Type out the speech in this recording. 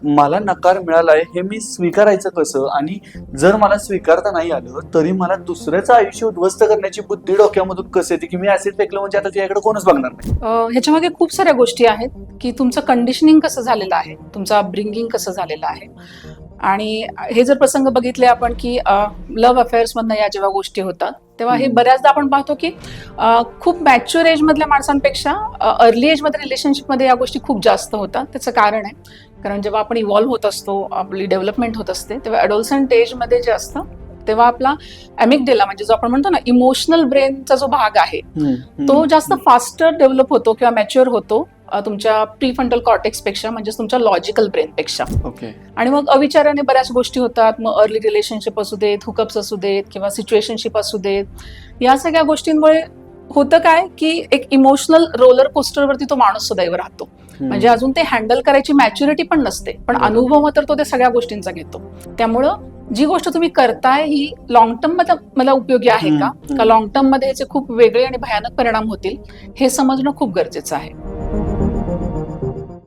मला नकार मिळालाय हे मी स्वीकारायचं कसं, आणि जर मला स्वीकारता नाही आलं तरी मला दुसऱ्याचं आयुष्य उद्ध्वस्त करण्याची बुद्धी डोक्यामधून कसं येते की मी ऍसिड फेकलं म्हणजे आता तुझ्याकडे कोणच बघणार नाही. ह्याच्यामध्ये खूप साऱ्या गोष्टी आहेत की तुमचं कंडिशनिंग कसं झालेलं आहे, तुमचं अपब्रिंगिंग कसं झालेलं आहे. आणि हे जर प्रसंग बघितले आपण की लव्ह अफेअर्स मधनं या जेव्हा गोष्टी होतात तेव्हा हे बऱ्याचदा आपण पाहतो की खूप मॅच्युअर एज मधल्या माणसांपेक्षा अर्ली एज मध्ये रिलेशनशिप मध्ये या गोष्टी खूप जास्त होतात. त्याचं कारण आहे कारण जेव्हा आपण इव्हॉल्व्ह होत असतो, आपली डेव्हलपमेंट होत असते, तेव्हा ॲडोलसंट एज मध्ये जे असतं तेव्हा आपला ॲमिग्डेला म्हणजे जो आपण म्हणतो ना इमोशनल ब्रेनचा जो भाग आहे तो जास्त फास्टर डेव्हलप होतो किंवा मॅच्युअर होतो तुमच्या प्रीफ्रंटल कॉर्टेक्स पेक्षा, म्हणजे तुमच्या लॉजिकल ब्रेन पेक्षा. ओके. आणि मग अविचाराने बऱ्याच गोष्टी होतात. मग अर्ली रिलेशनशिप असू देत, हुकअप्स असू देत किंवा सिच्युएशनशिप असू देत, या सगळ्या गोष्टींमुळे होतं काय की एक इमोशनल रोलर कोस्टरवरती तो माणूस सदैव राहतो. म्हणजे अजून ते हँडल करायची मॅच्युरिटी पण नसते, पण अनुभव मात्र तो त्या सगळ्या गोष्टींचा घेतो. त्यामुळं जी गोष्ट तुम्ही करताय ही लॉंग टर्म मध्ये मला उपयोगी आहे का लॉंग टर्म मध्ये ह्याचे खूप वेगळे आणि भयानक परिणाम होतील हे समजणं खूप गरजेचं आहे.